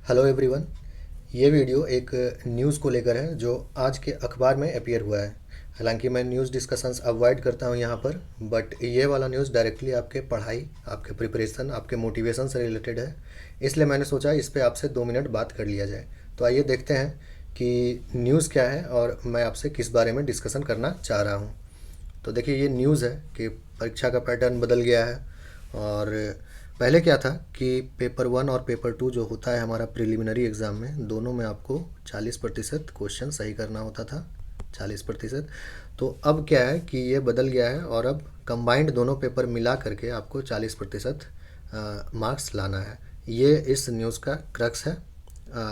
Hello everyone. ये video एक news को लेकर है जो आज के अखबार में अपीयर हुआ है। हालांकि मैं न्यूज़ डिस्कशंस अवॉइड करता हूँ यहाँ पर, बट ये वाला न्यूज़ डायरेक्टली आपके पढ़ाई, आपके प्रिपरेशन, आपके मोटिवेशन से रिलेटेड है। इसलिए मैंने सोचा इस पे आपसे 2 मिनट बात कर लिया जाए। तो आइए देखते हैं कि न्यूज़ क्या है और मैं आपसे किस बारे में डिस्कशन करना चाह रहा हूँ। तो देखिए, ये न्यूज़ है कि परीक्षा का पैटर्न बदल गया है। और पहले क्या था कि पेपर 1 और पेपर 2 जो होता है हमारा प्रिलिमिनरी एग्ज़ाम में, दोनों में आपको 40% क्वेश्चन सही करना होता था। 40%। तो अब क्या है कि ये बदल गया है और अब कंबाइंड दोनों पेपर मिला करके आपको 40% मार्क्स लाना है। ये इस न्यूज़ का क्रक्स है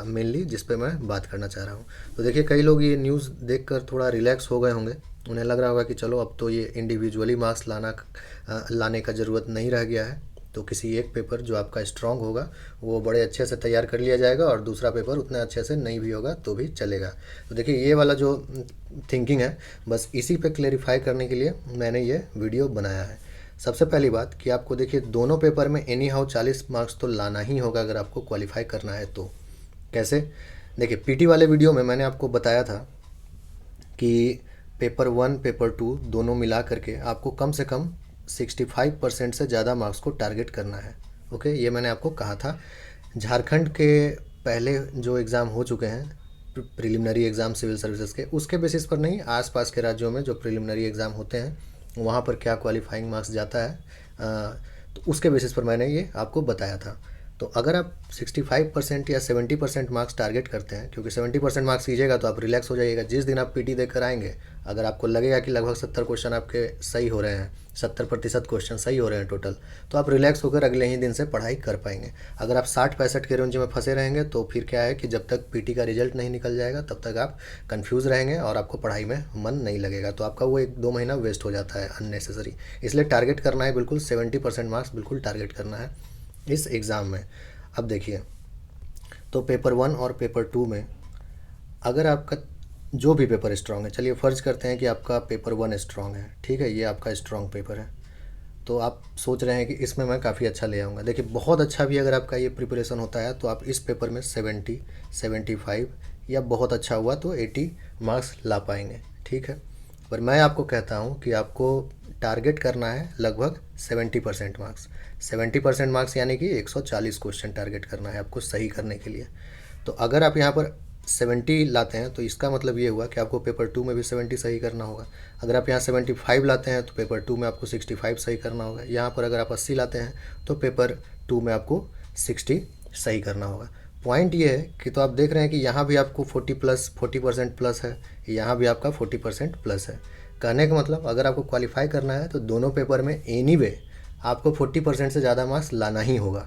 मेनली, जिस पे मैं बात करना चाह रहा हूँ। तो देखिए, कई लोग ये न्यूज़ देखकर थोड़ा रिलैक्स हो गए होंगे। उन्हें लग रहा होगा कि चलो अब तो ये इंडिविजुअली मार्क्स लाने का ज़रूरत नहीं रह गया है। तो किसी एक पेपर जो आपका स्ट्रांग होगा वो बड़े अच्छे से तैयार कर लिया जाएगा और दूसरा पेपर उतना अच्छे से नहीं भी होगा तो भी चलेगा। तो देखिए, ये वाला जो थिंकिंग है, बस इसी पे क्लेरिफाई करने के लिए मैंने ये वीडियो बनाया है। सबसे पहली बात कि आपको देखिए, दोनों पेपर में एनी हाउ 40 मार्क्स तो लाना ही होगा अगर आपको क्वालिफाई करना है तो। कैसे? देखिए, पीटी वाले वीडियो में मैंने आपको बताया था कि पेपर 1 पेपर 2 दोनों मिला करके आपको कम से कम 65% से ज़्यादा मार्क्स को टारगेट करना है। ओके, ये मैंने आपको कहा था। झारखंड के पहले जो एग्ज़ाम हो चुके हैं, प्रिलिमिनरी एग्ज़ाम सिविल सर्विसेज के, उसके बेसिस पर नहीं, आसपास के राज्यों में जो प्रिलिमिनरी एग्ज़ाम होते हैं वहाँ पर क्या क्वालिफाइंग मार्क्स जाता है, तो उसके बेसिस पर मैंने ये आपको बताया था। तो अगर आप 65% या 70% मार्क्स टारगेट करते हैं, क्योंकि 70% मार्क्स कीजिएगा तो आप रिलैक्स हो जाइएगा। जिस दिन आप पीटी देकर आएंगे, अगर आपको लगेगा कि लगभग 70 क्वेश्चन आपके सही हो रहे हैं, 70% क्वेश्चन सही हो रहे हैं टोटल, तो आप रिलैक्स होकर अगले ही दिन से पढ़ाई कर पाएंगे। अगर आप 60-65 के रेंज में फंसे रहेंगे तो फिर क्या है कि जब तक पीटी का रिजल्ट नहीं निकल जाएगा तब तक आप कन्फ्यूज़ रहेंगे और आपको पढ़ाई में मन नहीं लगेगा। तो आपका वो 1-2 महीना वेस्ट हो जाता है अननेसेसरी। इसलिए टारगेट करना है बिल्कुल 70% मार्क्स बिल्कुल टारगेट करना है इस एग्ज़ाम में। अब देखिए, तो पेपर 1 और पेपर 2 में अगर आपका जो भी पेपर स्ट्रांग है, चलिए फ़र्ज़ करते हैं कि आपका पेपर 1 स्ट्रांग है, ठीक है, ये आपका स्ट्रांग पेपर है। तो आप सोच रहे हैं कि इसमें मैं काफ़ी अच्छा ले आऊँगा। देखिए, बहुत अच्छा भी अगर आपका ये प्रिपरेशन होता है तो आप इस पेपर में 70, 75 या बहुत अच्छा हुआ तो 80 मार्क्स ला पाएंगे, ठीक है। पर मैं आपको कहता हूँ कि आपको टारगेट करना है लगभग 70% मार्क्स। 70% मार्क्स यानी कि 140 क्वेश्चन टारगेट करना है आपको सही करने के लिए। तो अगर आप यहाँ पर 70 लाते हैं तो इसका मतलब ये हुआ कि आपको पेपर 2 में भी 70 सही करना होगा। अगर आप यहाँ 75 लाते हैं तो पेपर 2 में आपको 65 सही करना होगा। यहाँ पर अगर आप 80 लाते हैं तो पेपर 2 में आपको 60 सही करना होगा। पॉइंट ये है कि तो आप देख रहे हैं कि यहाँ भी आपको 40% प्लस है, यहाँ भी आपका 40% प्लस है। कहने का मतलब, अगर आपको क्वालिफाई करना है तो दोनों पेपर में एनीवे आपको 40% से ज़्यादा मार्क्स लाना ही होगा,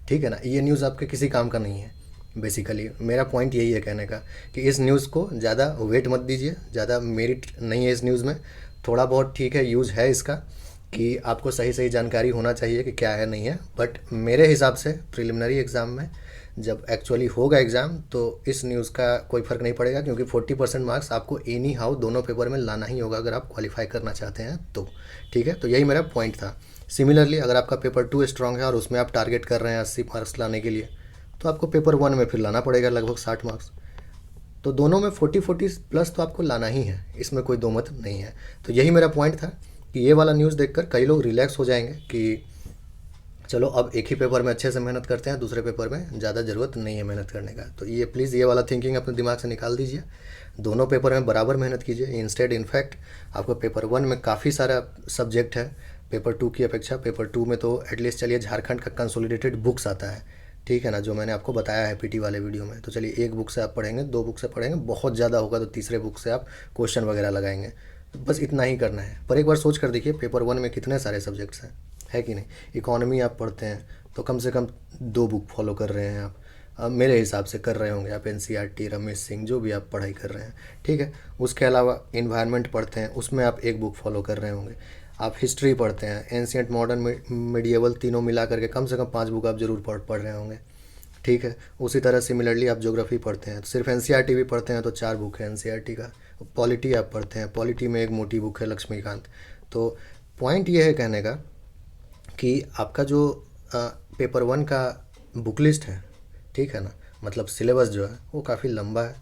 ठीक है ना। ये न्यूज़ आपके किसी काम का नहीं है। बेसिकली मेरा पॉइंट यही है कहने का कि इस न्यूज़ को ज़्यादा वेट मत दीजिए, ज़्यादा मेरिट नहीं है इस न्यूज़ में। थोड़ा बहुत ठीक है, यूज़ है इसका कि आपको सही सही जानकारी होना चाहिए कि क्या है नहीं है, बट मेरे हिसाब से प्रिलिमिनरी एग्ज़ाम में जब एक्चुअली होगा एग्ज़ाम तो इस न्यूज़ का कोई फ़र्क नहीं पड़ेगा, क्योंकि 40% मार्क्स आपको एनी हाउ दोनों पेपर में लाना ही होगा अगर आप क्वालिफाई करना चाहते हैं तो, ठीक है। तो यही मेरा पॉइंट था। सिमिलरली, अगर आपका पेपर 2 स्ट्रांग है और उसमें आप टारगेट कर रहे हैं 80 मार्क्स लाने के लिए, तो आपको पेपर 1 में फिर लाना पड़ेगा लगभग 60 मार्क्स। तो दोनों में 40-40 प्लस तो आपको लाना ही है, इसमें कोई दो मत नहीं है। तो यही मेरा पॉइंट था कि ये वाला न्यूज़ देखकर कई लोग रिलैक्स हो जाएंगे कि चलो अब एक ही पेपर में अच्छे से मेहनत करते हैं, दूसरे पेपर में ज़्यादा ज़रूरत नहीं है मेहनत करने का। तो ये प्लीज़ ये वाला थिंकिंग अपने दिमाग से निकाल दीजिए। दोनों पेपर में बराबर मेहनत कीजिए। इंस्टेड इनफैक्ट आपको पेपर 1 में काफ़ी सारा सब्जेक्ट है पेपर 2 की अपेक्षा। पेपर 2 में तो एटलीस्ट चलिए झारखंड का कंसोलिडेटेड बुक्स आता है, ठीक है ना, जो मैंने आपको बताया है पीटी वाले वीडियो में। तो चलिए, एक बुक से आप पढ़ेंगे, 2 बुक से पढ़ेंगे, बहुत ज़्यादा होगा तो तीसरे बुक से आप क्वेश्चन वगैरह लगाएंगे। तो बस इतना ही करना है। पर एक बार सोच कर देखिए, पेपर 1 में कितने सारे सब्जेक्ट्स हैं, है कि नहीं। इकोनॉमी आप पढ़ते हैं तो कम से कम 2 बुक फॉलो कर रहे हैं आप। मेरे हिसाब से कर रहे होंगे आप एनसीईआरटी, रमेश सिंह, जो भी आप पढ़ाई कर रहे हैं, ठीक है। उसके अलावा इन्वायरमेंट पढ़ते हैं, उसमें आप एक बुक फॉलो कर रहे होंगे। आप हिस्ट्री पढ़ते हैं, एंशियंट, मॉडर्न, मिडिएवल, तीनों मिला करके कम से कम 5 बुक आप ज़रूर पढ़ रहे होंगे, ठीक है। उसी तरह सिमिलरली आप ज्योग्राफी पढ़ते हैं तो सिर्फ एनसीईआरटी भी पढ़ते हैं तो 4 बुक है एनसीईआरटी का। पॉलिटी आप पढ़ते हैं, पॉलिटी में एक मोटी बुक है लक्ष्मीकांत। तो पॉइंट ये है कहने का कि आपका जो पेपर 1 का बुक लिस्ट है, ठीक है ना, मतलब सिलेबस जो है वो काफ़ी लंबा है।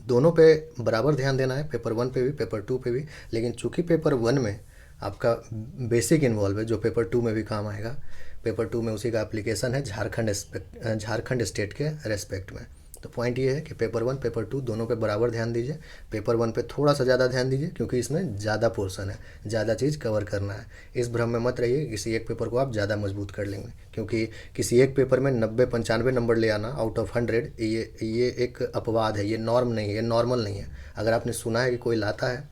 दोनों पे बराबर ध्यान देना है, पेपर 1 पे भी, पेपर 2 पे भी। लेकिन चूंकि पेपर 1 में आपका बेसिक इन्वॉल्व है जो पेपर 2 में भी काम आएगा। पेपर 2 में उसी का एप्लीकेशन है झारखंड स्टेट के रेस्पेक्ट में। तो पॉइंट ये है कि पेपर 1 पेपर 2 दोनों पे बराबर ध्यान दीजिए। पेपर 1 पे थोड़ा सा ज़्यादा ध्यान दीजिए क्योंकि इसमें ज़्यादा पोर्शन है, ज़्यादा चीज़ कवर करना है। इस भ्रम में मत रहिए किसी एक पेपर को आप ज़्यादा मजबूत कर लेंगे, क्योंकि किसी एक पेपर में 90-95 नंबर ले आना आउट ऑफ 100, ये एक अपवाद है, ये नॉर्म नहीं है, ये नॉर्मल नहीं है। अगर आपने सुना है कि कोई लाता है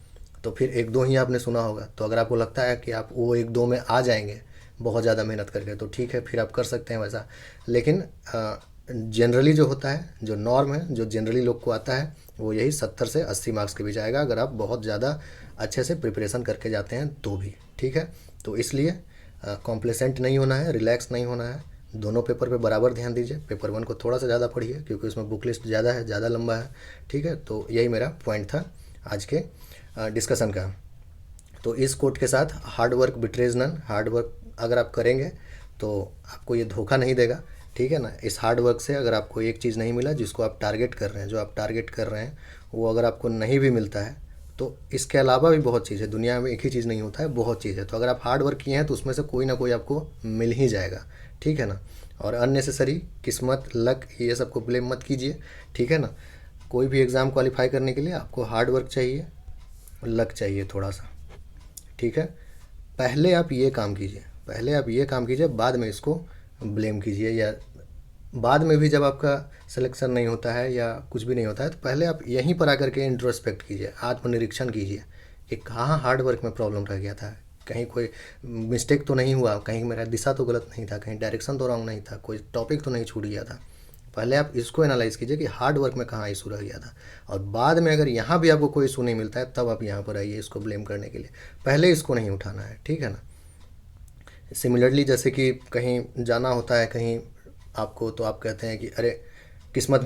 तो फिर एक दो ही आपने सुना होगा। तो अगर आपको लगता है कि आप वो एक दो में आ जाएंगे बहुत ज़्यादा मेहनत करके, तो ठीक है, फिर आप कर सकते हैं वैसा। लेकिन जनरली जो होता है, जो नॉर्म है, जो जनरली लोग को आता है, वो यही 70 से 80 मार्क्स के बीच आएगा अगर आप बहुत ज़्यादा अच्छे से प्रिपरेशन करके जाते हैं तो भी। ठीक है, तो इसलिए कॉम्प्लेसेंट नहीं होना है, रिलैक्स नहीं होना है। दोनों पेपर पे बराबर ध्यान दीजिए। पेपर 1 को थोड़ा सा ज़्यादा पढ़िए क्योंकि उसमें बुक लिस्ट ज़्यादा है, ज़्यादा लंबा है। ठीक है, तो यही मेरा पॉइंट था आज के डिस्कशन का। तो इस कोट के साथ hard work betrays none, hard work अगर आप करेंगे तो आपको ये धोखा नहीं देगा। ठीक है ना। इस हार्ड वर्क से अगर आपको एक चीज़ नहीं मिला जिसको आप टारगेट कर रहे हैं, जो आप टारगेट कर रहे हैं वो अगर आपको नहीं भी मिलता है तो इसके अलावा भी बहुत चीज़ है दुनिया में, एक ही चीज़ नहीं होता है, बहुत चीज़ है। तो अगर आप हार्ड वर्क किए हैं तो उसमें से कोई ना कोई आपको मिल ही जाएगा। ठीक है ना। और अननेसेसरी किस्मत, लक, ये सबको ब्लेम मत कीजिए। ठीक है ना। कोई भी एग्ज़ाम क्वालिफाई करने के लिए आपको हार्ड वर्क चाहिए, लक चाहिए थोड़ा सा। ठीक है। पहले आप ये काम कीजिए, पहले आप ये काम कीजिए, बाद में इसको ब्लेम कीजिए। या बाद में भी जब आपका सिलेक्शन नहीं होता है या कुछ भी नहीं होता है तो पहले आप यहीं पर आकर के इंट्रोस्पेक्ट कीजिए, आत्मनिरीक्षण कीजिए कि कहाँ हार्ड वर्क में प्रॉब्लम रह गया था, कहीं कोई मिस्टेक तो नहीं हुआ, कहीं मेरा दिशा तो गलत नहीं था, कहीं डायरेक्शन तो रॉन्ग नहीं था, कोई टॉपिक तो नहीं छूट गया था। पहले आप इसको एनालाइज़ कीजिए कि हार्ड वर्क में कहाँ इशू रह गया था। और बाद में अगर यहाँ भी आपको कोई इशू नहीं मिलता है तब आप यहाँ पर आइए इसको ब्लेम करने के लिए। पहले इसको नहीं उठाना है। ठीक है ना। सिमिलरली जैसे कि कहीं जाना होता है कहीं आपको, तो आप कहते हैं कि अरे किस्मत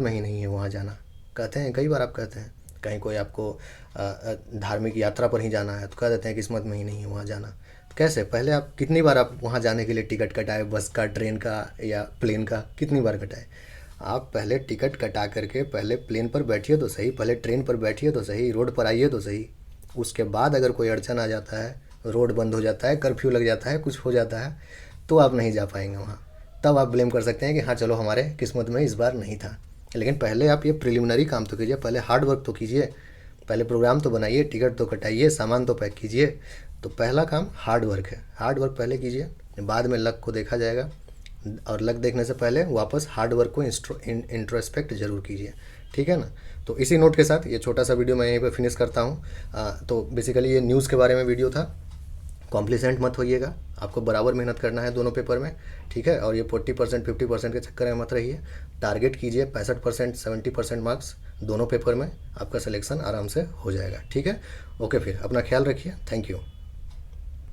में ही नहीं है वहाँ जाना। कहते हैं, कई बार आप कहते हैं। कहीं कोई आपको धार्मिक यात्रा पर ही जाना है तो कह देते हैं किस्मत में ही नहीं है वहाँ जाना। तो कैसे, पहले आप कितनी बार आप वहाँ जाने के लिए टिकट कटाए, बस का, ट्रेन का या प्लेन का, कितनी बार कटाए? आप पहले टिकट कटा करके पहले प्लेन पर बैठिए तो सही, पहले ट्रेन पर बैठिए तो सही, रोड पर आइए तो सही। उसके बाद अगर कोई अड़चन आ जाता है, रोड बंद हो जाता है, कर्फ्यू लग जाता है, कुछ हो जाता है, तो आप नहीं जा पाएंगे वहाँ। तब आप ब्लेम कर सकते हैं कि हाँ चलो हमारे किस्मत में इस बार नहीं था। लेकिन पहले आप ये प्रिलिमिनरी काम तो कीजिए, पहले हार्ड वर्क तो कीजिए, पहले प्रोग्राम तो बनाइए, टिकट तो कटाइए, सामान तो पैक कीजिए। तो पहला काम हार्ड वर्क है, हार्ड वर्क पहले कीजिए, बाद में लक को देखा जाएगा। और लक देखने से पहले वापस हार्ड वर्क को इंट्रोस्पेक्ट ज़रूर कीजिए। ठीक है ना। तो इसी नोट के साथ ये छोटा सा वीडियो मैं यहीं पे फिनिश करता हूँ। तो बेसिकली ये न्यूज़ के बारे में वीडियो था। कॉम्प्लिसेंट मत होइएगा, आपको बराबर मेहनत करना है दोनों पेपर में। ठीक है। और ये 40% 50% के चक्कर में मत रहिए। टारगेट कीजिए 65% 70% मार्क्स दोनों पेपर में, आपका सिलेक्शन आराम से हो जाएगा। ठीक है। ओके, फिर अपना ख्याल रखिए। Thank you.